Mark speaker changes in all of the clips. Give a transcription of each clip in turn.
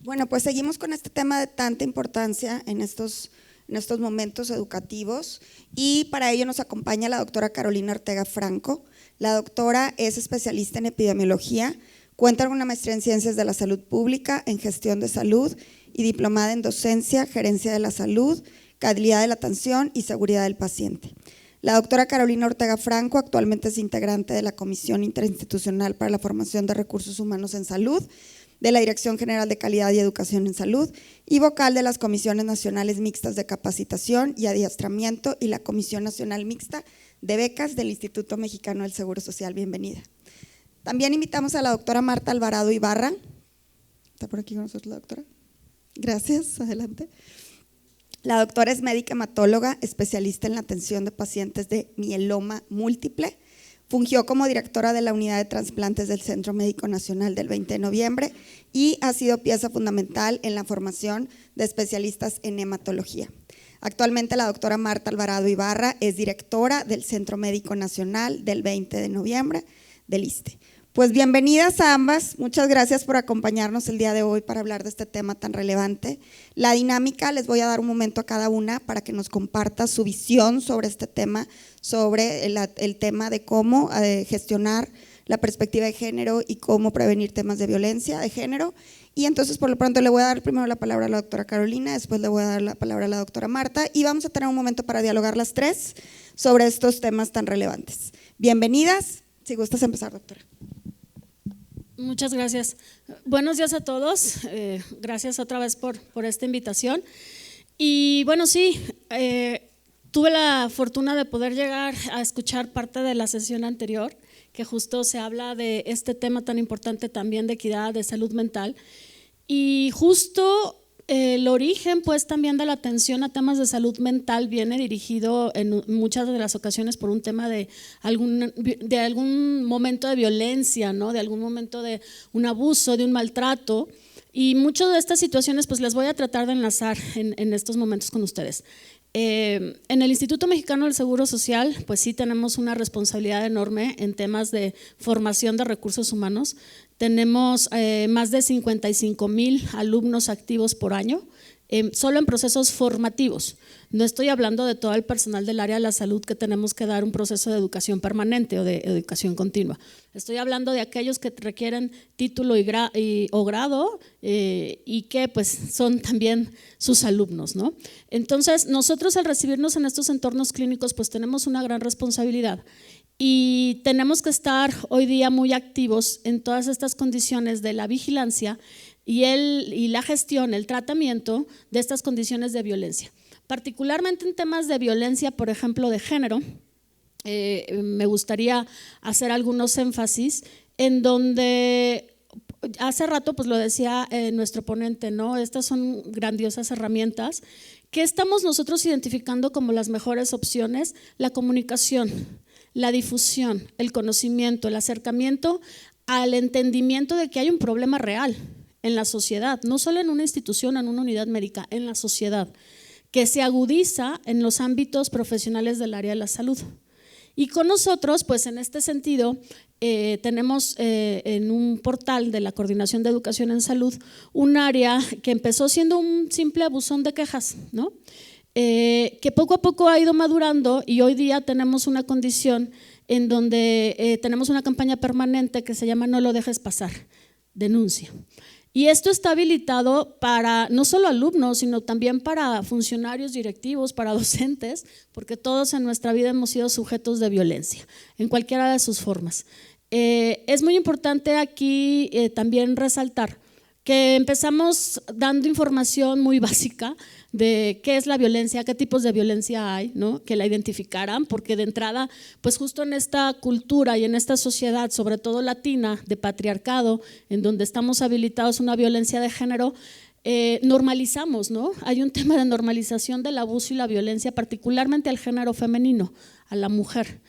Speaker 1: Bueno, pues seguimos con este tema de tanta importancia en estos momentos educativos y para ello nos acompaña la doctora Carolina Ortega Franco. La doctora es especialista en epidemiología, cuenta con una maestría en Ciencias de la Salud Pública, en Gestión de Salud y diplomada en Docencia, Gerencia de la Salud, Calidad de la Atención y Seguridad del Paciente. La doctora Carolina Ortega Franco actualmente es integrante de la Comisión Interinstitucional para la Formación de Recursos Humanos en Salud, de la Dirección General de Calidad y Educación en Salud y vocal de las Comisiones Nacionales Mixtas de Capacitación y Adiestramiento y la Comisión Nacional Mixta de Becas del Instituto Mexicano del Seguro Social. Bienvenida. También invitamos a la doctora Marta Alvarado Ibarra. ¿Está por aquí con nosotros la doctora? Gracias, adelante. La doctora es médica hematóloga, especialista en la atención de pacientes de mieloma múltiple. Fungió como directora de la Unidad de Trasplantes del Centro Médico Nacional del 20 de noviembre y ha sido pieza fundamental en la formación de especialistas en hematología. Actualmente la doctora Marta Alvarado Ibarra es directora del Centro Médico Nacional del 20 de noviembre del ISSSTE. Pues bienvenidas a ambas, muchas gracias por acompañarnos el día de hoy para hablar de este tema tan relevante. La dinámica, les voy a dar un momento a cada una para que nos comparta su visión sobre este tema, sobre el tema de cómo gestionar la perspectiva de género y cómo prevenir temas de violencia de género. Y entonces por lo pronto le voy a dar primero la palabra a la doctora Carolina, después le voy a dar la palabra a la doctora Marta y vamos a tener un momento para dialogar las tres sobre estos temas tan relevantes. Bienvenidas, si gustas empezar, doctora.
Speaker 2: Muchas gracias. Buenos días a todos. Gracias otra vez por esta invitación. Y bueno, sí, tuve la fortuna de poder llegar a escuchar parte de la sesión anterior, que justo se habla de este tema tan importante también de equidad, de salud mental. Y justo el origen pues también de la atención a temas de salud mental viene dirigido en muchas de las ocasiones por un tema de algún momento de violencia, ¿no? De algún momento de un abuso, de un maltrato, y muchas de estas situaciones pues las voy a tratar de enlazar en estos momentos con ustedes. En el Instituto Mexicano del Seguro Social pues sí tenemos una responsabilidad enorme en temas de formación de recursos humanos. Tenemos más de 55,000 alumnos activos por año, solo en procesos formativos. No estoy hablando de todo el personal del área de la salud que tenemos que dar un proceso de educación permanente o de educación continua. Estoy hablando de aquellos que requieren título o grado y que pues son también sus alumnos, ¿no? Entonces nosotros al recibirnos en estos entornos clínicos pues tenemos una gran responsabilidad. Y tenemos que estar hoy día muy activos en todas estas condiciones de la vigilancia y la gestión, el tratamiento de estas condiciones de violencia. Particularmente en temas de violencia, por ejemplo, de género, me gustaría hacer algunos énfasis en donde hace rato pues lo decía nuestro ponente, ¿no? Estas son grandiosas herramientas que estamos nosotros identificando como las mejores opciones: la comunicación, la difusión, el conocimiento, el acercamiento al entendimiento de que hay un problema real en la sociedad, no solo en una institución, en una unidad médica, en la sociedad, que se agudiza en los ámbitos profesionales del área de la salud. Y con nosotros, pues en este sentido, tenemos en un portal de la Coordinación de Educación en Salud un área que empezó siendo un simple buzón de quejas, ¿no? Que poco a poco ha ido madurando y hoy día tenemos una condición en donde tenemos una campaña permanente que se llama No lo dejes pasar, denuncia. Y esto está habilitado para no solo alumnos, sino también para funcionarios directivos, para docentes, porque todos en nuestra vida hemos sido sujetos de violencia, en cualquiera de sus formas. Es muy importante aquí también resaltar que empezamos dando información muy básica de qué es la violencia, qué tipos de violencia hay, ¿no? Que la identificaran, porque de entrada, pues justo en esta cultura y en esta sociedad, sobre todo latina, de patriarcado, en donde estamos habilitados a una violencia de género, normalizamos, ¿no? Hay un tema de normalización del abuso y la violencia, particularmente al género femenino, a la mujer.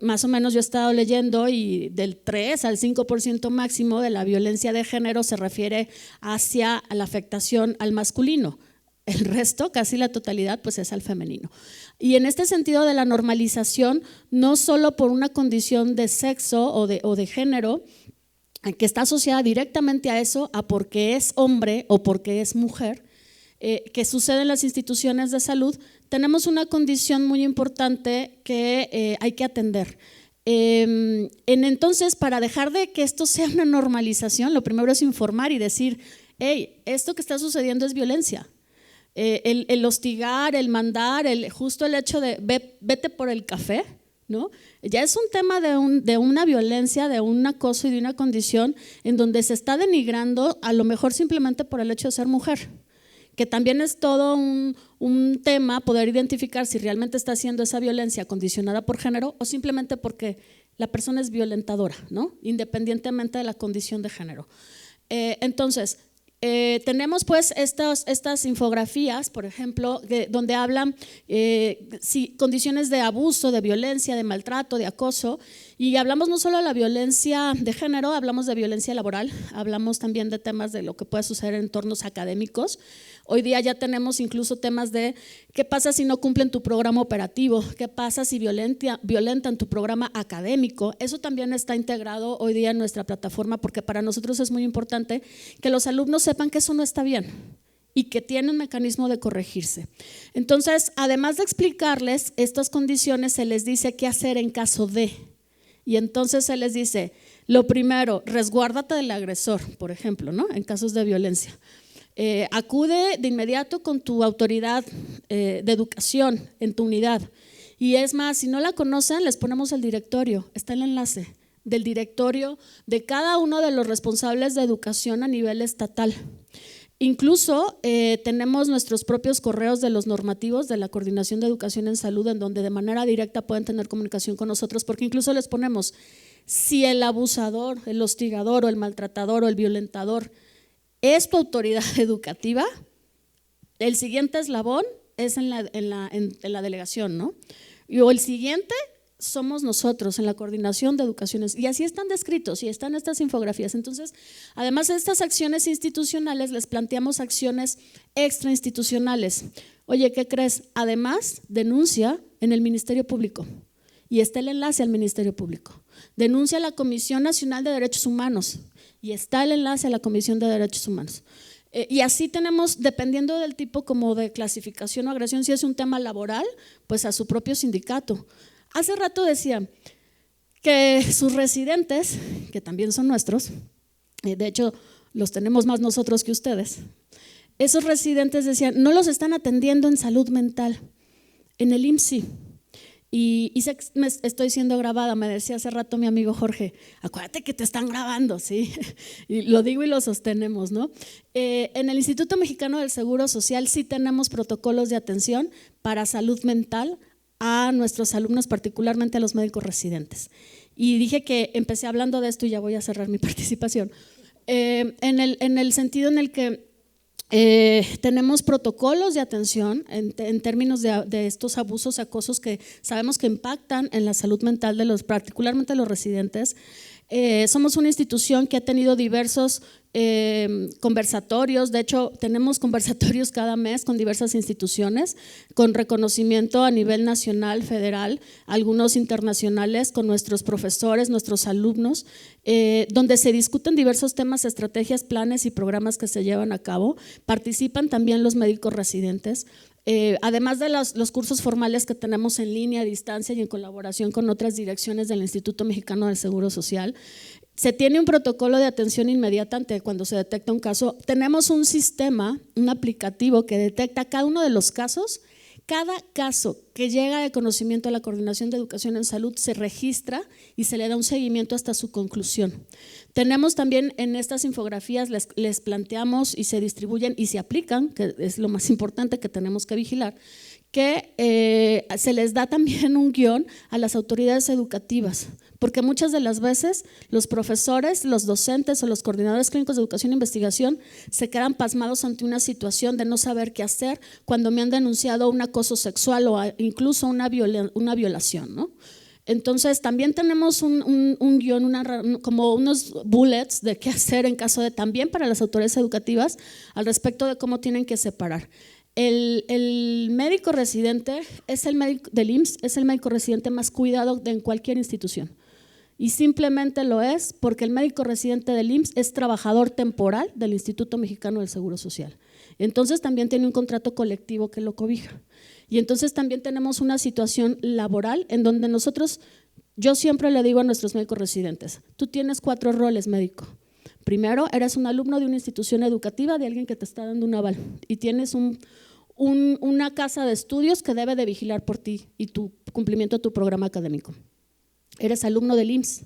Speaker 2: Más o menos yo he estado leyendo y del 3 al 5% máximo de la violencia de género se refiere hacia la afectación al masculino. El resto, casi la totalidad, pues es al femenino. Y en este sentido de la normalización, no solo por una condición de sexo o de género, que está asociada directamente a eso, a porque es hombre o porque es mujer, que sucede en las instituciones de salud, tenemos una condición muy importante que hay que atender. Entonces, para dejar de que esto sea una normalización, lo primero es informar y decir, hey, esto que está sucediendo es violencia. El hostigar, el mandar, justo el hecho de vete por el café, ¿no? Ya es un tema de una violencia, de un acoso y de una condición en donde se está denigrando a lo mejor simplemente por el hecho de ser mujer, que también es todo un tema poder identificar si realmente está haciendo esa violencia condicionada por género o simplemente porque la persona es violentadora, ¿no? Independientemente de la condición de género. Entonces, tenemos pues estas infografías, por ejemplo, donde hablan condiciones de abuso, de violencia, de maltrato, de acoso, y hablamos no solo de la violencia de género, hablamos de violencia laboral, hablamos también de temas de lo que puede suceder en entornos académicos. Hoy día ya tenemos incluso temas de qué pasa si no cumplen tu programa operativo, qué pasa si violentan tu programa académico. Eso también está integrado hoy día en nuestra plataforma, porque para nosotros es muy importante que los alumnos sepan que eso no está bien y que tienen un mecanismo de corregirse. Entonces, además de explicarles estas condiciones, se les dice qué hacer en caso de. Y entonces se les dice, lo primero, resguárdate del agresor, por ejemplo, ¿no? En casos de violencia. Acude de inmediato con tu autoridad de educación en tu unidad. Y es más, si no la conocen, les ponemos el directorio, está el enlace del directorio de cada uno de los responsables de educación a nivel estatal. Incluso tenemos nuestros propios correos de los normativos de la Coordinación de Educación en Salud, en donde de manera directa pueden tener comunicación con nosotros, porque incluso les ponemos, si el abusador, el hostigador o el maltratador o el violentador es tu autoridad educativa, el siguiente eslabón es en la delegación, ¿no? O el siguiente somos nosotros en la Coordinación de Educaciones, y así están descritos y están estas infografías. Entonces, además de estas acciones institucionales, les planteamos acciones extrainstitucionales. Oye, ¿qué crees? Además, denuncia en el Ministerio Público, y está el enlace al Ministerio Público. Denuncia a la Comisión Nacional de Derechos Humanos, y está el enlace a la Comisión de Derechos Humanos. Y así tenemos, dependiendo del tipo como de clasificación o agresión, si es un tema laboral, pues a su propio sindicato. Hace rato decía que sus residentes, que también son nuestros, de hecho los tenemos más nosotros que ustedes, esos residentes decían, no los están atendiendo en salud mental, en el IMSS sí. Y estoy siendo grabada, me decía hace rato mi amigo Jorge, acuérdate que te están grabando, ¿sí? Y lo digo y lo sostenemos, ¿no? En el Instituto Mexicano del Seguro Social sí tenemos protocolos de atención para salud mental a nuestros alumnos, particularmente a los médicos residentes. Y dije que empecé hablando de esto y ya voy a cerrar mi participación. En el sentido en el que tenemos protocolos de atención en términos de estos abusos, acosos que sabemos que impactan en la salud mental de particularmente de los residentes. Somos una institución que ha tenido diversos conversatorios, de hecho tenemos conversatorios cada mes con diversas instituciones, con reconocimiento a nivel nacional, federal, algunos internacionales, con nuestros profesores, nuestros alumnos, donde se discuten diversos temas, estrategias, planes y programas que se llevan a cabo. Participan también los médicos residentes. Además de los cursos formales que tenemos en línea, a distancia y en colaboración con otras direcciones del Instituto Mexicano del Seguro Social, se tiene un protocolo de atención inmediata ante cuando se detecta un caso. Tenemos un sistema, un aplicativo que detecta cada uno de los casos. Cada caso que llega de conocimiento a la Coordinación de Educación en Salud se registra y se le da un seguimiento hasta su conclusión. Tenemos también en estas infografías, les planteamos y se distribuyen y se aplican, que es lo más importante que tenemos que vigilar, que se les da también un guión a las autoridades educativas, porque muchas de las veces los profesores, los docentes o los coordinadores clínicos de educación e investigación se quedan pasmados ante una situación de no saber qué hacer cuando me han denunciado un acoso sexual o incluso una violación, ¿no? Entonces también tenemos un guión, como unos bullets de qué hacer en caso de, también para las autoridades educativas al respecto de cómo tienen que separar. El médico residente es el médico del IMSS, es el médico residente más cuidado en cualquier institución. y simplemente lo es porque el médico residente del IMSS es trabajador temporal del Instituto Mexicano del Seguro Social. Entonces también tiene un contrato colectivo que lo cobija. Y entonces también tenemos una situación laboral en donde nosotros, yo siempre le digo a nuestros médicos residentes, tú tienes 4 roles médico. Primero, eres un alumno de una institución educativa de alguien que te está dando un aval y tienes una casa de estudios que debe de vigilar por ti y tu cumplimiento de tu programa académico. Eres alumno del IMSS,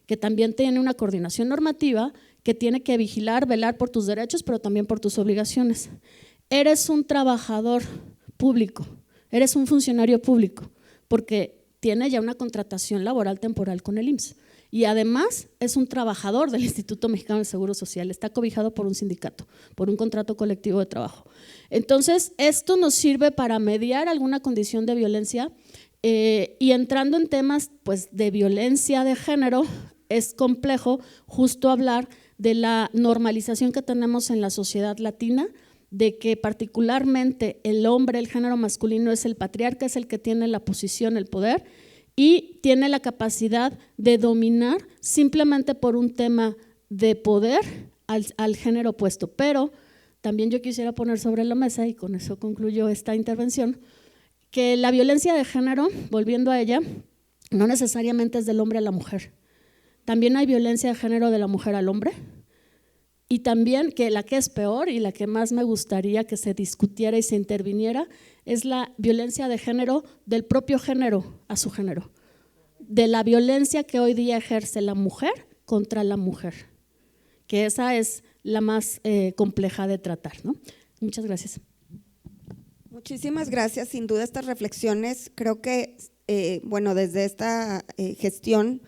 Speaker 2: que también tiene una coordinación normativa que tiene que vigilar, velar por tus derechos, pero también por tus obligaciones. Eres un trabajador público, eres un funcionario público, porque tiene ya una contratación laboral temporal con el IMSS. Y además es un trabajador del Instituto Mexicano del Seguro Social, está cobijado por un sindicato, por un contrato colectivo de trabajo. Entonces, esto nos sirve para mediar alguna condición de violencia y entrando en temas pues, de violencia de género, es complejo justo hablar de la normalización que tenemos en la sociedad latina, de que particularmente el hombre, el género masculino es el patriarca, es el que tiene la posición, el poder, y tiene la capacidad de dominar simplemente por un tema de poder al género opuesto. Pero también yo quisiera poner sobre la mesa, y con eso concluyo esta intervención, que la violencia de género, volviendo a ella, no necesariamente es del hombre a la mujer. También hay violencia de género de la mujer al hombre, y también que la que es peor y la que más me gustaría que se discutiera y se interviniera es la violencia de género del propio género a su género, de la violencia que hoy día ejerce la mujer contra la mujer, que esa es la más compleja de tratar, ¿no? Muchas gracias.
Speaker 1: Muchísimas gracias. Sin duda estas reflexiones, creo que, bueno, desde esta gestión,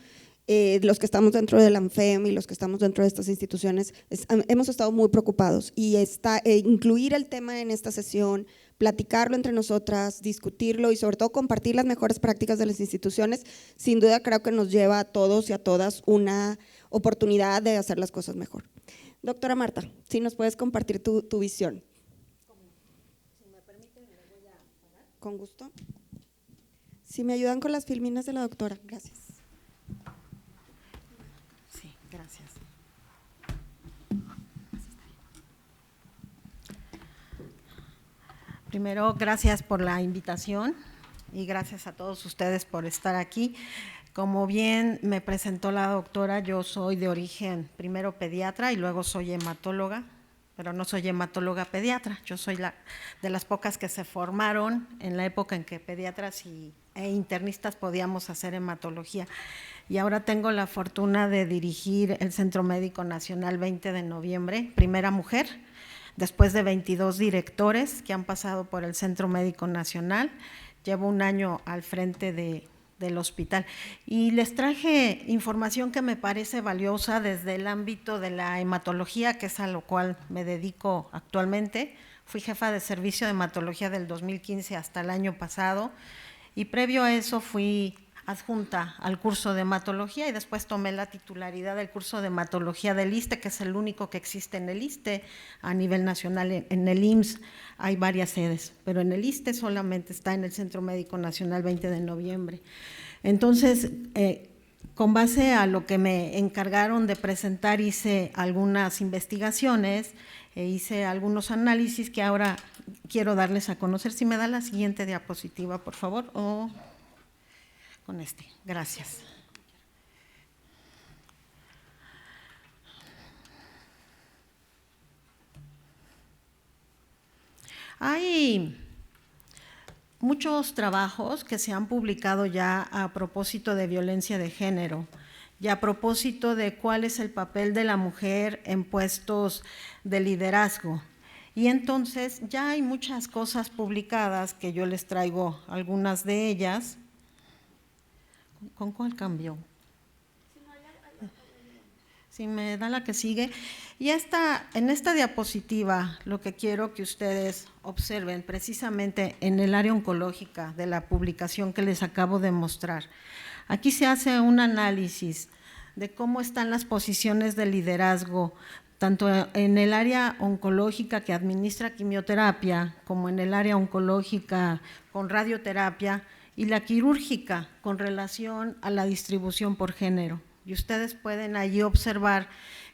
Speaker 1: los que estamos dentro del ANFEM y los que estamos dentro de estas instituciones, hemos estado muy preocupados y incluir el tema en esta sesión, platicarlo entre nosotras, discutirlo y sobre todo compartir las mejores prácticas de las instituciones, sin duda creo que nos lleva a todos y a todas una oportunidad de hacer las cosas mejor. Doctora Marta, si nos puedes compartir tu visión.
Speaker 3: Si me permite, me voy a parar.
Speaker 1: Con gusto. Si me ayudan con las filminas de la doctora, gracias.
Speaker 3: Sí, gracias. Primero, gracias por la invitación y gracias a todos ustedes por estar aquí. Como bien me presentó la doctora, yo soy de origen primero pediatra y luego soy hematóloga, pero no soy hematóloga pediatra, yo soy de las pocas que se formaron en la época en que pediatras e internistas podíamos hacer hematología. Y ahora tengo la fortuna de dirigir el Centro Médico Nacional 20 de noviembre, primera mujer, después de 22 directores que han pasado por el Centro Médico Nacional. Llevo un año al frente del hospital y les traje información que me parece valiosa desde el ámbito de la hematología, que es a lo cual me dedico actualmente. Fui jefa de servicio de hematología del 2015 hasta el año pasado y previo a eso fui adjunta al curso de hematología y después tomé la titularidad del curso de hematología del ISSSTE, que es el único que existe en el ISSSTE a nivel nacional. En el IMSS hay varias sedes, pero en el ISSSTE solamente está en el Centro Médico Nacional 20 de noviembre. Entonces, con base a lo que me encargaron de presentar, hice algunas investigaciones, hice algunos análisis que ahora quiero darles a conocer. Si me da la siguiente diapositiva, por favor, o con gracias. Hay muchos trabajos que se han publicado ya a propósito de violencia de género y a propósito de cuál es el papel de la mujer en puestos de liderazgo. Y entonces ya hay muchas cosas publicadas que yo les traigo algunas de ellas. ¿Con cuál cambio? Si me da la que sigue. Y en esta diapositiva lo que quiero que ustedes observen precisamente en el área oncológica de la publicación que les acabo de mostrar. Aquí se hace un análisis de cómo están las posiciones de liderazgo, tanto en el área oncológica que administra quimioterapia, como en el área oncológica con radioterapia, y la quirúrgica con relación a la distribución por género. y ustedes pueden allí observar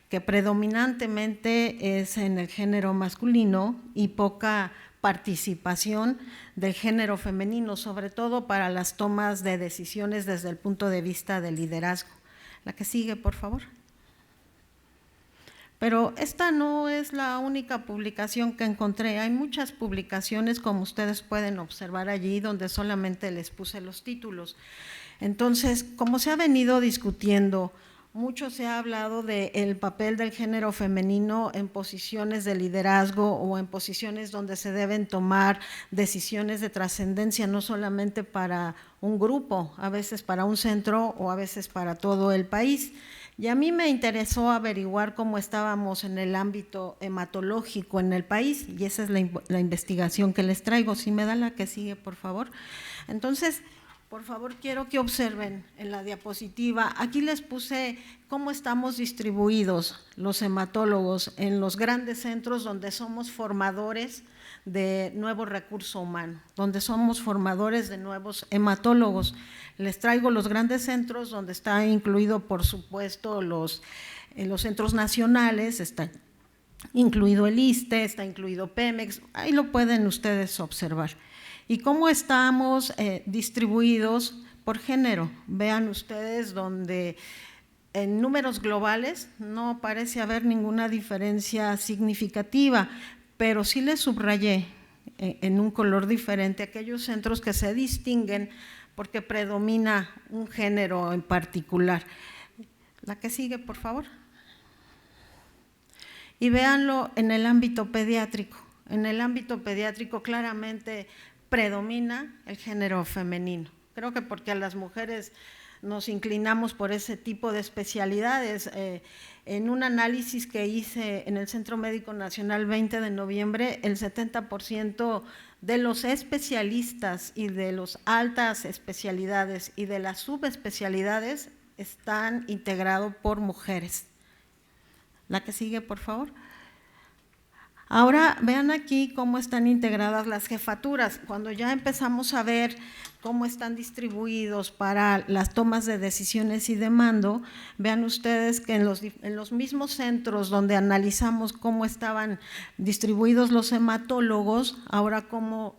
Speaker 3: que predominantemente es en el género masculino y poca participación del género femenino, sobre todo para las tomas de decisiones desde el punto de vista del liderazgo. La que sigue, por favor. Pero esta no es la única publicación que encontré, hay muchas publicaciones como ustedes pueden observar allí donde solamente les puse los títulos. Entonces, como se ha venido discutiendo, mucho se ha hablado del papel del género femenino en posiciones de liderazgo o en posiciones donde se deben tomar decisiones de trascendencia, no solamente para un grupo, a veces para un centro o a veces para todo el país. Y a mí me interesó averiguar cómo estábamos en el ámbito hematológico en el país, y esa es la investigación que les traigo. Si me da la que sigue, por favor. Entonces, por favor, quiero que observen en la diapositiva, aquí les puse cómo estamos distribuidos los hematólogos en los grandes centros donde somos formadores de nuevo recurso humano, donde somos formadores de nuevos hematólogos. Les traigo los grandes centros donde está incluido, por supuesto, los centros nacionales, está incluido el ISSSTE, está incluido Pemex, ahí lo pueden ustedes observar. ¿Y cómo estamos distribuidos por género? Vean ustedes donde en números globales no parece haber ninguna diferencia significativa, pero sí les subrayé en un color diferente aquellos centros que se distinguen porque predomina un género en particular. La que sigue, por favor. Y véanlo en el ámbito pediátrico. En el ámbito pediátrico claramente predomina el género femenino. Creo que porque a las mujeres nos inclinamos por ese tipo de especialidades. En un análisis que hice en el Centro Médico Nacional 20 de noviembre, el 70% de los especialistas y de las altas especialidades y de las subespecialidades están integrados por mujeres. La que sigue, por favor. Ahora vean aquí cómo están integradas las jefaturas. Cuando ya empezamos a ver cómo están distribuidos para las tomas de decisiones y de mando, vean ustedes que en los mismos centros donde analizamos cómo estaban distribuidos los hematólogos, ahora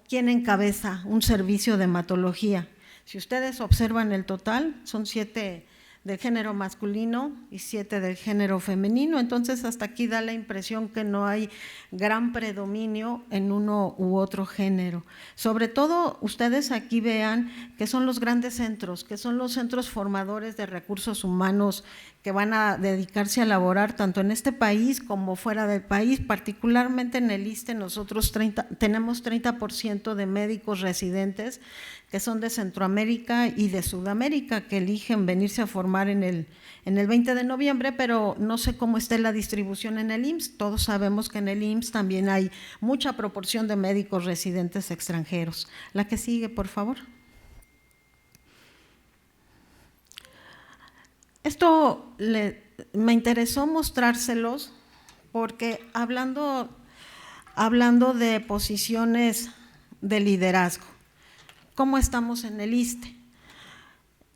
Speaker 3: quién encabeza un servicio de hematología. Si ustedes observan el total, son 7 del género masculino y 7 del género femenino, entonces hasta aquí da la impresión que no hay gran predominio en uno u otro género. Sobre todo ustedes aquí vean que son los grandes centros, que son los centros formadores de recursos humanos que van a dedicarse a laborar tanto en este país como fuera del país, particularmente en el ISSSTE nosotros tenemos 30% de médicos residentes que son de Centroamérica y de Sudamérica, que eligen venirse a formar en el 20 de noviembre, pero no sé cómo esté la distribución en el IMSS. Todos sabemos que en el IMSS también hay mucha proporción de médicos residentes extranjeros. La que sigue, por favor. Esto me interesó mostrárselos porque hablando de posiciones de liderazgo, ¿cómo estamos en el ISSSTE?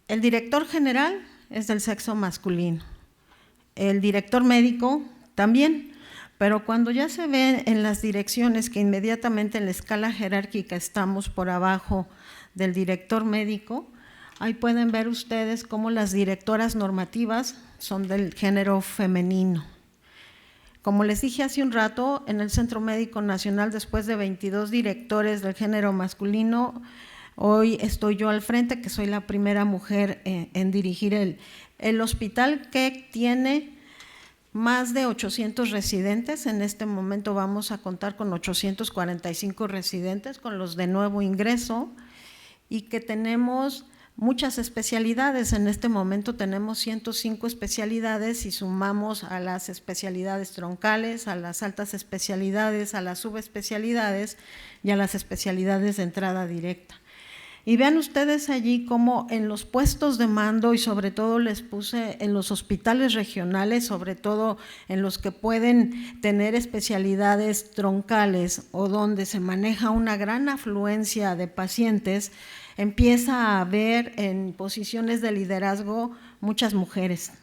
Speaker 3: El director general es del sexo masculino, el director médico también, pero cuando ya se ve en las direcciones que inmediatamente en la escala jerárquica estamos por abajo del director médico, ahí pueden ver ustedes cómo las directoras normativas son del género femenino. Como les dije hace un rato, en el Centro Médico Nacional, después de 22 directores del género masculino, hoy estoy yo al frente, que soy la primera mujer en dirigir el hospital, que tiene más de 800 residentes. En este momento vamos a contar con 845 residentes, con los de nuevo ingreso, y que tenemos muchas especialidades. En este momento tenemos 105 especialidades y sumamos a las especialidades troncales, a las altas especialidades, a las subespecialidades y a las especialidades de entrada directa. Y vean ustedes allí cómo en los puestos de mando, y sobre todo les puse en los hospitales regionales, sobre todo en los que pueden tener especialidades troncales o donde se maneja una gran afluencia de pacientes, empieza a haber en posiciones de liderazgo muchas mujeres.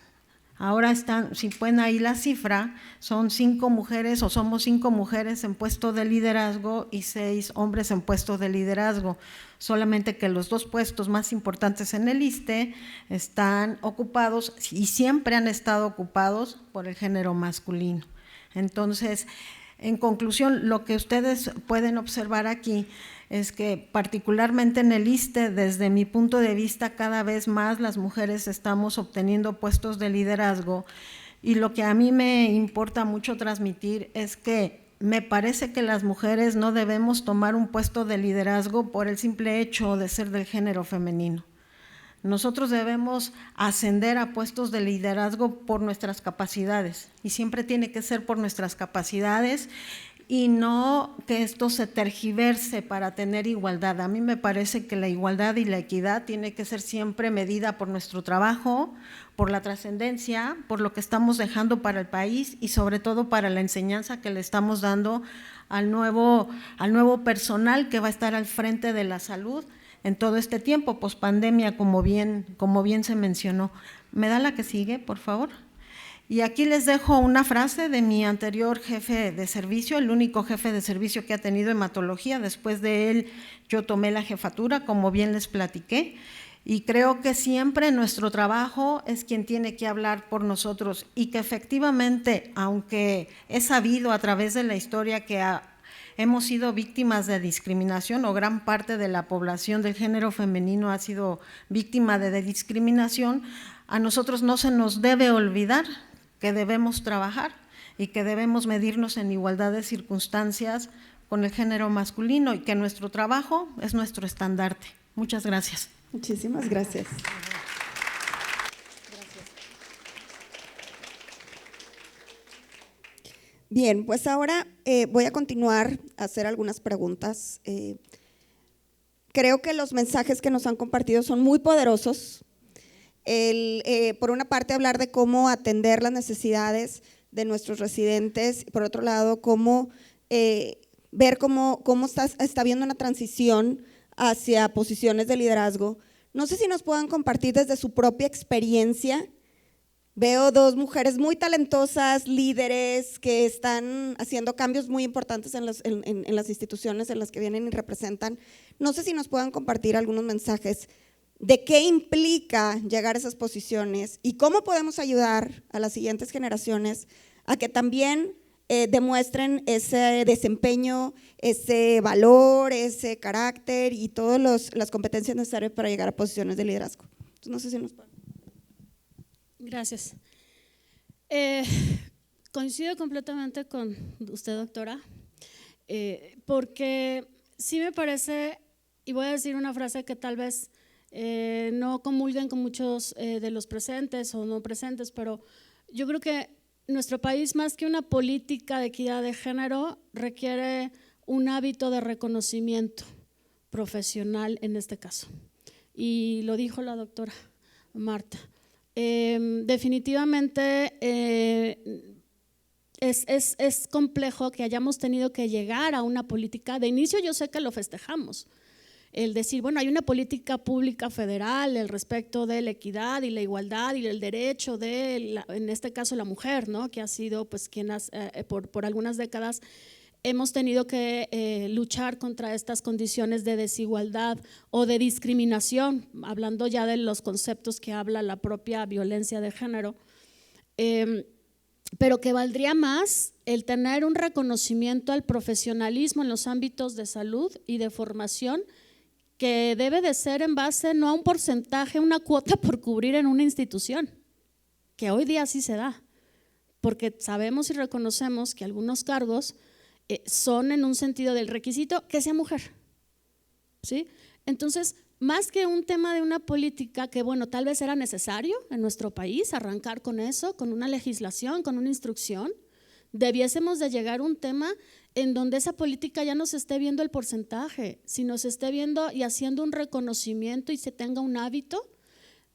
Speaker 3: Ahora están, si pueden ahí la cifra, son 5 mujeres o somos 5 mujeres en puestos de liderazgo y 6 hombres en puestos de liderazgo. Solamente que los 2 puestos más importantes en el ISSSTE están ocupados y siempre han estado ocupados por el género masculino. Entonces, en conclusión, lo que ustedes pueden observar aquí es que particularmente en el ISSSTE, desde mi punto de vista, cada vez más las mujeres estamos obteniendo puestos de liderazgo, y lo que a mí me importa mucho transmitir es que me parece que las mujeres no debemos tomar un puesto de liderazgo por el simple hecho de ser del género femenino. Nosotros debemos ascender a puestos de liderazgo por nuestras capacidades, y siempre tiene que ser por nuestras capacidades, y no que esto se tergiverse para tener igualdad. A mí me parece que la igualdad y la equidad tiene que ser siempre medida por nuestro trabajo, por la trascendencia, por lo que estamos dejando para el país y sobre todo para la enseñanza que le estamos dando al nuevo personal que va a estar al frente de la salud en todo este tiempo, pospandemia, como bien se mencionó. ¿Me da la que sigue, por favor? Y aquí les dejo una frase de mi anterior jefe de servicio, el único jefe de servicio que ha tenido hematología. Después de él yo tomé la jefatura, como bien les platiqué, y creo que siempre nuestro trabajo es quien tiene que hablar por nosotros, y que efectivamente, aunque he sabido a través de la historia que hemos sido víctimas de discriminación, o gran parte de la población del género femenino ha sido víctima de discriminación, a nosotros no se nos debe olvidar que debemos trabajar y que debemos medirnos en igualdad de circunstancias con el género masculino, y que nuestro trabajo es nuestro estandarte. Muchas gracias.
Speaker 1: Muchísimas gracias. Bien, pues ahora voy a continuar a hacer algunas preguntas. Creo que los mensajes que nos han compartido son muy poderosos. Por una parte, hablar de cómo atender las necesidades de nuestros residentes, y por otro lado, cómo ver cómo está habiendo una transición hacia posiciones de liderazgo. No sé si nos puedan compartir desde su propia experiencia. Veo 2 mujeres muy talentosas, líderes, que están haciendo cambios muy importantes en las instituciones en las que vienen y representan. No sé si nos puedan compartir algunos mensajes de qué implica llegar a esas posiciones y cómo podemos ayudar a las siguientes generaciones a que también demuestren ese desempeño, ese valor, ese carácter y todas las competencias necesarias para llegar a posiciones de liderazgo. Entonces, no sé si nos pueden.
Speaker 2: Gracias. Coincido completamente con usted, doctora, porque sí me parece, y voy a decir una frase que tal vez no comulguen con muchos de los presentes o no presentes, pero yo creo que nuestro país, más que una política de equidad de género, requiere un hábito de reconocimiento profesional en este caso. Y lo dijo la doctora Marta. Definitivamente es complejo que hayamos tenido que llegar a una política. De inicio yo sé que lo festejamos, el decir, bueno, hay una política pública federal al respecto de la equidad y la igualdad y el derecho de, en este caso, la mujer, ¿no? Que ha sido pues quien por algunas décadas hemos tenido que luchar contra estas condiciones de desigualdad o de discriminación, hablando ya de los conceptos que habla la propia violencia de género, pero que valdría más el tener un reconocimiento al profesionalismo en los ámbitos de salud y de formación, que debe de ser en base no a un porcentaje, una cuota por cubrir en una institución, que hoy día sí se da, porque sabemos y reconocemos que algunos cargos son en un sentido del requisito que sea mujer, ¿sí? Entonces, más que un tema de una política que, bueno, tal vez era necesario en nuestro país arrancar con eso, con una legislación, con una instrucción, debiésemos de llegar a un tema en donde esa política ya no se esté viendo el porcentaje, sino se esté viendo y haciendo un reconocimiento y se tenga un hábito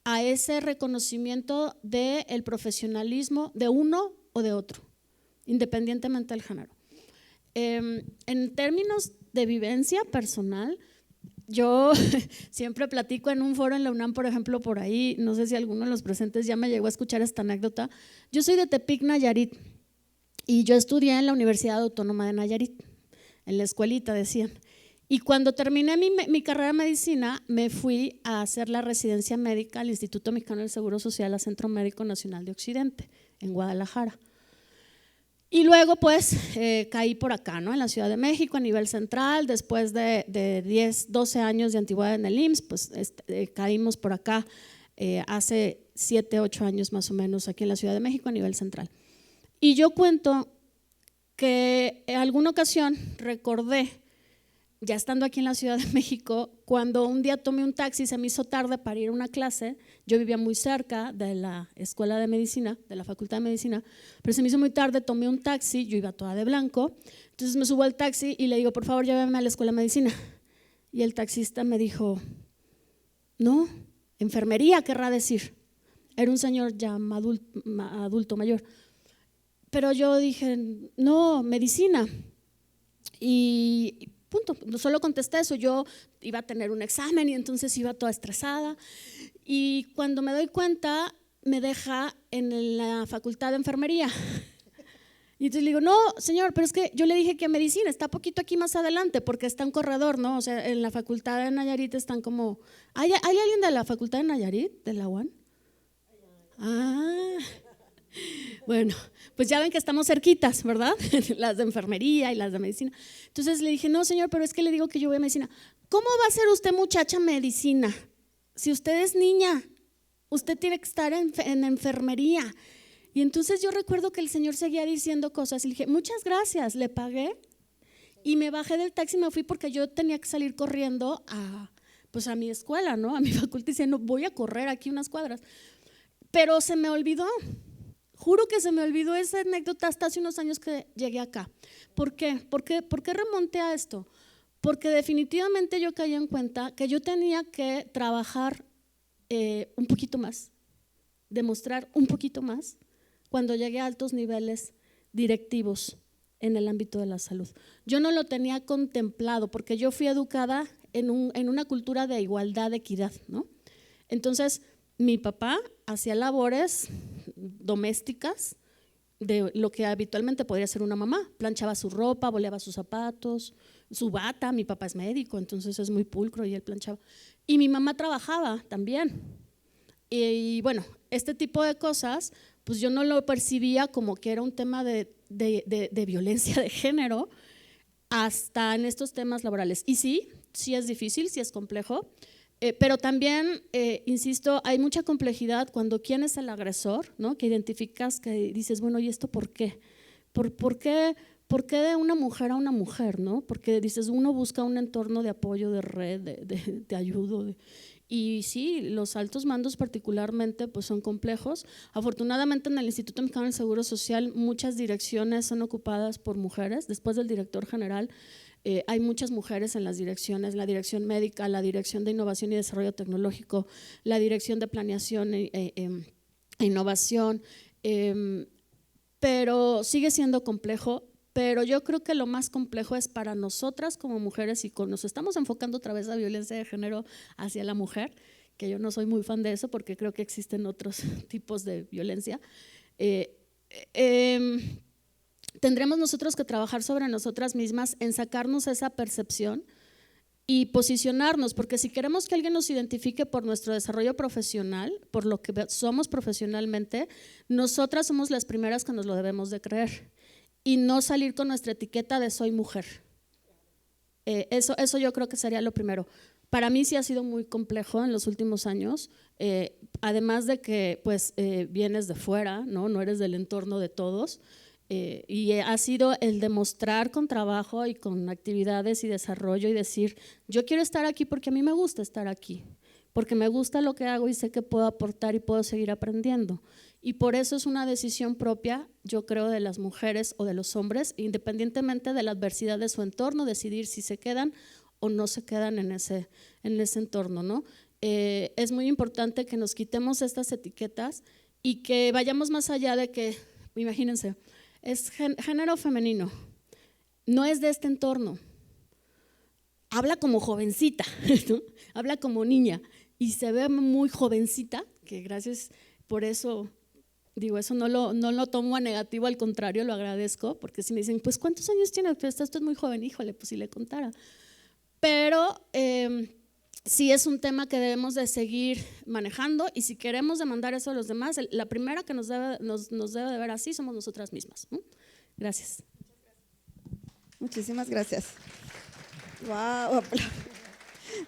Speaker 2: a ese reconocimiento del profesionalismo de uno o de otro, independientemente del género. En términos de vivencia personal, yo siempre platico en un foro en la UNAM, por ejemplo, por ahí, no sé si alguno de los presentes ya me llegó a escuchar esta anécdota. Yo soy de Tepic, Nayarit, y yo estudié en la Universidad Autónoma de Nayarit, en la escuelita decían. Y cuando terminé mi carrera de medicina, me fui a hacer la residencia médica al Instituto Mexicano del Seguro Social, a Centro Médico Nacional de Occidente, en Guadalajara. Y luego pues caí por acá, ¿no? En la Ciudad de México, a nivel central, después de 10, 12 años de antigüedad en el IMSS, pues caímos por acá hace 7, 8 años más o menos aquí en la Ciudad de México, a nivel central. Y yo cuento que en alguna ocasión recordé, ya estando aquí en la Ciudad de México, cuando un día tomé un taxi, se me hizo tarde para ir a una clase. Yo vivía muy cerca de la escuela de medicina, de la facultad de medicina, pero se me hizo muy tarde, tomé un taxi, yo iba toda de blanco, entonces me subo al taxi y le digo, por favor, llévame a la escuela de medicina. Y el taxista me dijo, no, enfermería querrá decir. Era un señor ya adulto mayor. Pero yo dije, no, medicina. Y punto, solo contesté eso. Yo iba a tener un examen y entonces iba toda estresada. Y cuando me doy cuenta, me deja en la facultad de enfermería. Y entonces le digo, no, señor, pero es que yo le dije que medicina, está poquito aquí más adelante, porque está un corredor, ¿no? O sea, en la facultad de Nayarit están como… ¿Hay alguien de la facultad de Nayarit, de la UAN? Ah, bueno, pues ya ven que estamos cerquitas, ¿verdad? Las de enfermería y las de medicina. Entonces le dije, no, señor, pero es que le digo que yo voy a medicina. ¿Cómo va a ser usted muchacha medicina? Si usted es niña, usted tiene que estar en enfermería. Y entonces yo recuerdo que el señor seguía diciendo cosas y le dije, muchas gracias, le pagué y me bajé del taxi y me fui porque yo tenía que salir corriendo pues a mi escuela, ¿no? A mi facultad, diciendo, voy a correr aquí unas cuadras. Pero se me olvidó, juro que se me olvidó esa anécdota hasta hace unos años que llegué acá. ¿Por qué? ¿Por qué remonté a esto? Porque definitivamente yo caí en cuenta que yo tenía que trabajar un poquito más, demostrar un poquito más cuando llegué a altos niveles directivos en el ámbito de la salud. Yo no lo tenía contemplado porque yo fui educada en una cultura de igualdad, de equidad, ¿no? Entonces, mi papá hacía labores domésticas de lo que habitualmente podría ser una mamá, planchaba su ropa, boleaba sus zapatos, su bata, mi papá es médico, entonces es muy pulcro y él planchaba. Y mi mamá trabajaba también. Y bueno, este tipo de cosas, pues yo no lo percibía como que era un tema de violencia de género hasta en estos temas laborales. Y sí es difícil, sí es complejo. Pero también, insisto, hay mucha complejidad cuando quién es el agresor, ¿no? Que identificas, que dices, bueno, ¿y esto por qué? ¿Por qué de una mujer a una mujer, ¿no? Porque dices, uno busca un entorno de apoyo, de red, de ayuda. Y sí, los altos mandos particularmente pues son complejos. Afortunadamente en el Instituto Mexicano del Seguro Social muchas direcciones son ocupadas por mujeres. Después del director general, hay muchas mujeres en las direcciones, la dirección médica, la dirección de innovación y desarrollo tecnológico, la dirección de planeación e innovación, pero sigue siendo complejo. Pero yo creo que lo más complejo es para nosotras como mujeres, y nos estamos enfocando otra vez a violencia de género hacia la mujer, que yo no soy muy fan de eso porque creo que existen otros tipos de violencia. Tendremos nosotros que trabajar sobre nosotras mismas en sacarnos esa percepción y posicionarnos, porque si queremos que alguien nos identifique por nuestro desarrollo profesional, por lo que somos profesionalmente, nosotras somos las primeras que nos lo debemos de creer y no salir con nuestra etiqueta de soy mujer. Eso yo creo que sería lo primero. Para mí sí ha sido muy complejo en los últimos años, además de que pues, vienes de fuera, no eres del entorno de todos. Y ha sido el demostrar con trabajo y con actividades y desarrollo y decir, yo quiero estar aquí porque a mí me gusta estar aquí, porque me gusta lo que hago y sé que puedo aportar y puedo seguir aprendiendo. Y por eso es una decisión propia, yo creo, de las mujeres o de los hombres, independientemente de la adversidad de su entorno, decidir si se quedan o no se quedan en ese entorno, ¿no? Es muy importante que nos quitemos estas etiquetas y que vayamos más allá de que, imagínense, es género femenino, no es de este entorno. habla como jovencita, ¿no? Habla como niña y se ve muy jovencita, que gracias por eso, digo, eso no lo tomo a negativo, al contrario, lo agradezco, porque si me dicen, pues ¿cuántos años tiene? Pues está usted muy joven, híjole, pues si le contara. Pero sí es un tema que debemos de seguir manejando, y si queremos demandar eso a los demás, la primera que nos debe de ver así somos nosotras mismas, ¿no? Gracias.
Speaker 1: Muchísimas gracias. Wow.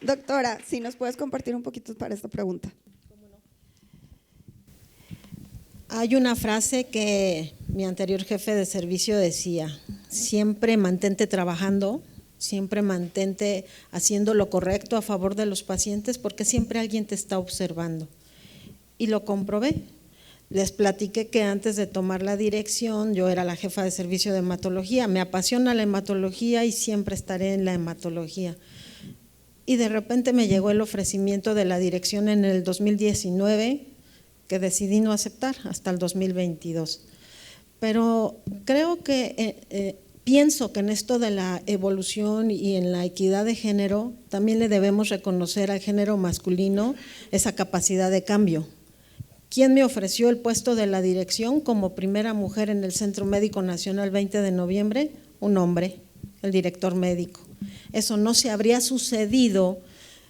Speaker 1: Doctora, si nos puedes compartir un poquito para esta pregunta.
Speaker 3: Hay una frase que mi anterior jefe de servicio decía: siempre mantente trabajando, siempre mantente haciendo lo correcto a favor de los pacientes, porque siempre alguien te está observando. Y lo comprobé. Les platiqué que antes de tomar la dirección yo era la jefa de servicio de hematología. Me apasiona la hematología y siempre estaré en la hematología. Y de repente me llegó el ofrecimiento de la dirección en el 2019, que decidí no aceptar hasta el 2022. Pero creo que pienso que en esto de la evolución y en la equidad de género también le debemos reconocer al género masculino esa capacidad de cambio. ¿Quién me ofreció el puesto de la dirección como primera mujer en el Centro Médico Nacional 20 de noviembre? Un hombre, el director médico. Eso no se habría sucedido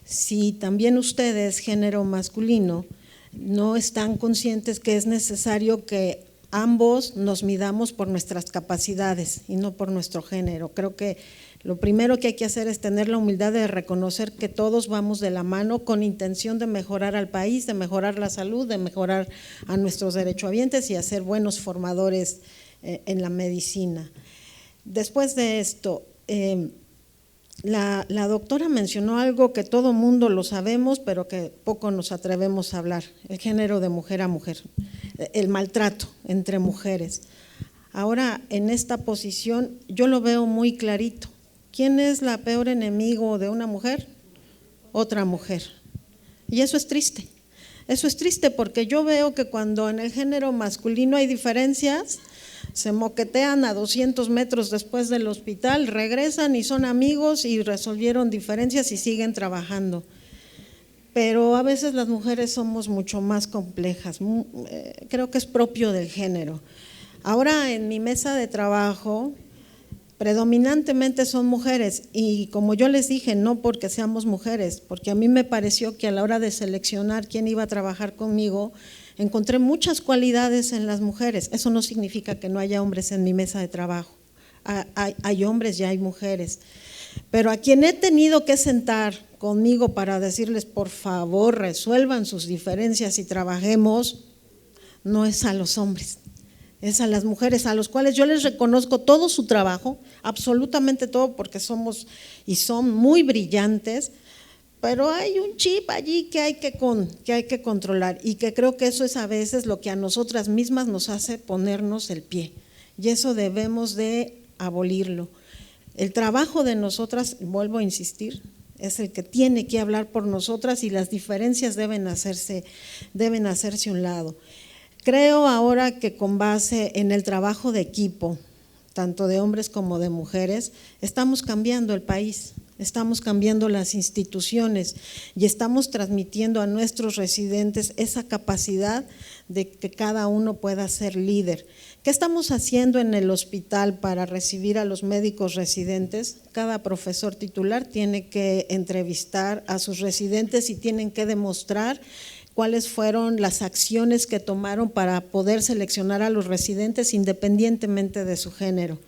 Speaker 3: si también ustedes, género masculino, no están conscientes que es necesario que ambos nos midamos por nuestras capacidades y no por nuestro género. Creo que lo primero que hay que hacer es tener la humildad de reconocer que todos vamos de la mano con intención de mejorar al país, de mejorar la salud, de mejorar a nuestros derechohabientes y a ser buenos formadores en la medicina. Después de esto, la doctora mencionó algo que todo mundo lo sabemos, pero que poco nos atrevemos a hablar: el género de mujer a mujer, el maltrato entre mujeres. Ahora, en esta posición yo lo veo muy clarito. ¿Quién es la peor enemigo de una mujer? Otra mujer. Y eso es triste. Eso es triste porque yo veo que cuando en el género masculino hay diferencias, se moquetean a 200 metros después del hospital, regresan y son amigos y resolvieron diferencias y siguen trabajando. Pero a veces las mujeres somos mucho más complejas, creo que es propio del género. Ahora en mi mesa de trabajo predominantemente son mujeres, y como yo les dije, no porque seamos mujeres, porque a mí me pareció que a la hora de seleccionar quién iba a trabajar conmigo, encontré muchas cualidades en las mujeres. Eso no significa que no haya hombres en mi mesa de trabajo, hay hombres y hay mujeres, pero a quien he tenido que sentar conmigo para decirles por favor resuelvan sus diferencias y trabajemos, no es a los hombres, es a las mujeres, a los cuales yo les reconozco todo su trabajo, absolutamente todo, porque somos y son muy brillantes, pero hay un chip allí que hay que controlar, y que creo que eso es a veces lo que a nosotras mismas nos hace ponernos el pie, y eso debemos de abolirlo. El trabajo de nosotras, vuelvo a insistir, es el que tiene que hablar por nosotras, y las diferencias deben hacerse a un lado. Creo ahora que con base en el trabajo de equipo, tanto de hombres como de mujeres, estamos cambiando el país, estamos cambiando las instituciones y estamos transmitiendo a nuestros residentes esa capacidad de que cada uno pueda ser líder. ¿Qué estamos haciendo en el hospital para recibir a los médicos residentes? Cada profesor titular tiene que entrevistar a sus residentes y tienen que demostrar cuáles fueron las acciones que tomaron para poder seleccionar a los residentes independientemente de su género.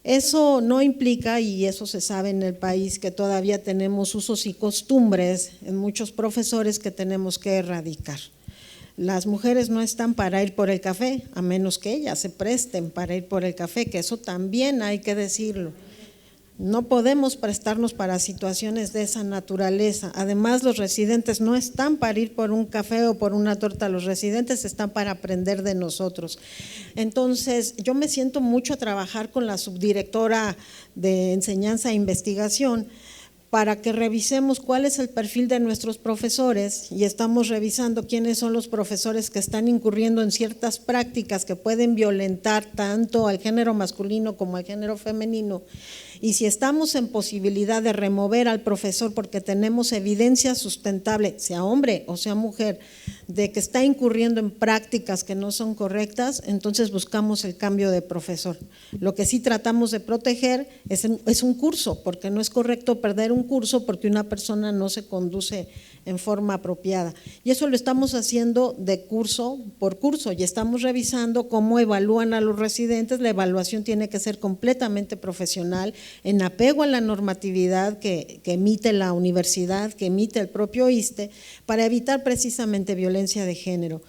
Speaker 3: Eso no implica, y eso se sabe en el país, que todavía tenemos usos y costumbres en muchos profesores que tenemos que erradicar. Las mujeres no están para ir por el café, a menos que ellas se presten para ir por el café, que eso también hay que decirlo. No podemos prestarnos para situaciones de esa naturaleza. Además, los residentes no están para ir por un café o por una torta, los residentes están para aprender de nosotros. Entonces, yo me siento mucho a trabajar con la subdirectora de Enseñanza e Investigación para que revisemos cuál es el perfil de nuestros profesores, y estamos revisando quiénes son los profesores que están incurriendo en ciertas prácticas que pueden violentar tanto al género masculino como al género femenino, Y si estamos en posibilidad de remover al profesor porque tenemos evidencia sustentable, sea hombre o sea mujer, de que está incurriendo en prácticas que no son correctas, entonces buscamos el cambio de profesor. Lo que sí tratamos de proteger es un curso, porque no es correcto perder un curso porque una persona no se conduce en forma apropiada. Y eso lo estamos haciendo de curso por curso y estamos revisando cómo evalúan a los residentes. La evaluación tiene que ser completamente profesional, en apego a la normatividad que emite la universidad, que emite el propio ISSSTE, para evitar precisamente violencia de género.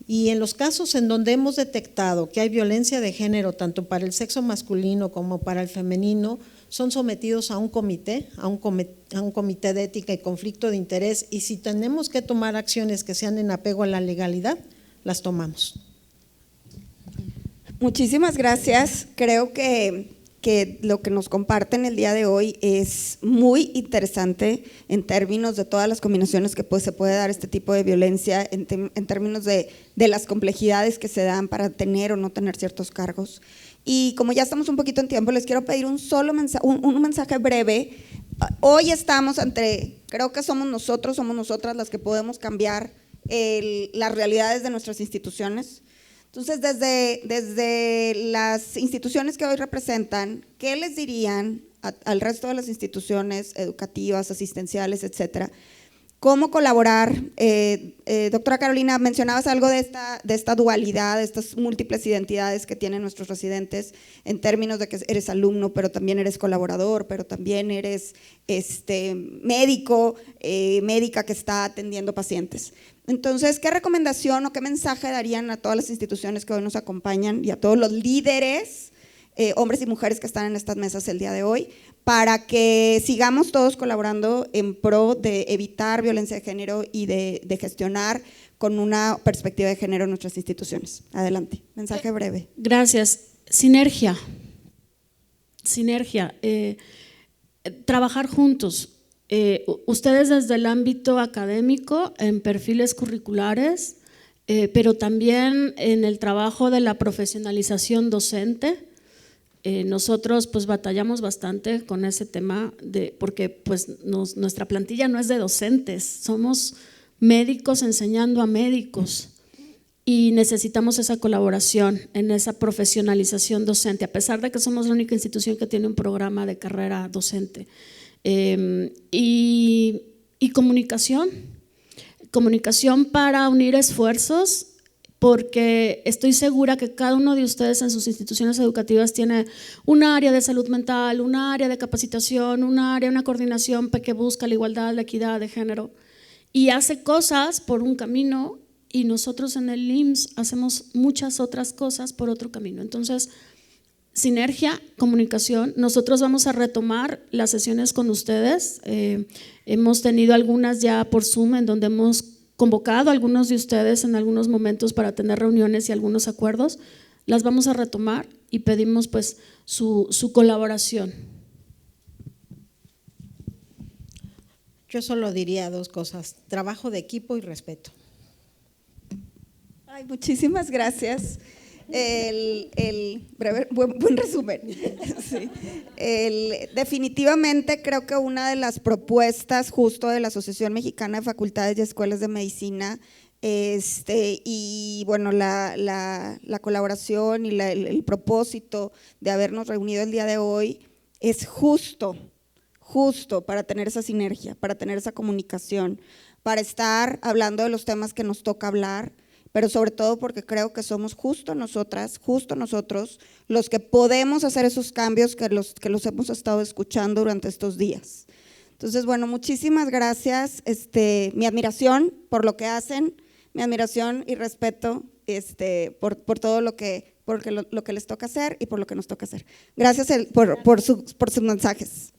Speaker 3: Y en los casos en donde hemos detectado que hay violencia de género, tanto para el sexo masculino como para el femenino, son sometidos a un comité de ética y conflicto de interés, y si tenemos que tomar acciones que sean en apego a la legalidad, las tomamos.
Speaker 1: Muchísimas gracias. Creo que lo que nos comparten el día de hoy es muy interesante en términos de todas las combinaciones que se puede dar este tipo de violencia, en términos de las complejidades que se dan para tener o no tener ciertos cargos. Y como ya estamos un poquito en tiempo, les quiero pedir un mensaje breve. Hoy estamos creo que somos nosotras las que podemos cambiar las realidades de nuestras instituciones. Entonces, desde las instituciones que hoy representan, ¿qué les dirían al resto de las instituciones educativas, asistenciales, etcétera? ¿Cómo colaborar? Doctora Carolina, mencionabas algo de esta dualidad, de estas múltiples identidades que tienen nuestros residentes en términos de que eres alumno, pero también eres colaborador, pero también eres médico, médica que está atendiendo pacientes. Entonces, ¿qué recomendación o qué mensaje darían a todas las instituciones que hoy nos acompañan y a todos los líderes, hombres y mujeres que están en estas mesas el día de hoy, para que sigamos todos colaborando en pro de evitar violencia de género y de gestionar con una perspectiva de género en nuestras instituciones? Adelante, mensaje breve.
Speaker 2: Gracias. Sinergia, trabajar juntos. Ustedes desde el ámbito académico, en perfiles curriculares, pero también en el trabajo de la profesionalización docente. Nosotros pues batallamos bastante con ese tema porque pues nuestra plantilla no es de docentes, somos médicos enseñando a médicos y necesitamos esa colaboración en esa profesionalización docente, a pesar de que somos la única institución que tiene un programa de carrera docente. Y comunicación para unir esfuerzos, porque estoy segura que cada uno de ustedes en sus instituciones educativas tiene un área de salud mental, un área de capacitación, una coordinación que busca la igualdad, la equidad de género y hace cosas por un camino, y nosotros en el IMSS hacemos muchas otras cosas por otro camino. Entonces, sinergia, comunicación. Nosotros vamos a retomar las sesiones con ustedes. Hemos tenido algunas ya por Zoom en donde hemos convocado a algunos de ustedes en algunos momentos para tener reuniones y algunos acuerdos. Las vamos a retomar y pedimos pues su colaboración.
Speaker 3: Yo solo diría dos cosas: trabajo de equipo y respeto.
Speaker 1: Ay, muchísimas gracias. Buen resumen. Sí. Definitivamente creo que una de las propuestas justo de la Asociación Mexicana de Facultades y Escuelas de Medicina y bueno, la colaboración y el propósito de habernos reunido el día de hoy es justo para tener esa sinergia, para tener esa comunicación, para estar hablando de los temas que nos toca hablar, pero sobre todo porque creo que somos justo nosotros los que podemos hacer esos cambios que los hemos estado escuchando durante estos días. Entonces, bueno, muchísimas gracias, mi admiración por lo que hacen, mi admiración y respeto por todo lo que les toca hacer y por lo que nos toca hacer. Gracias por sus mensajes.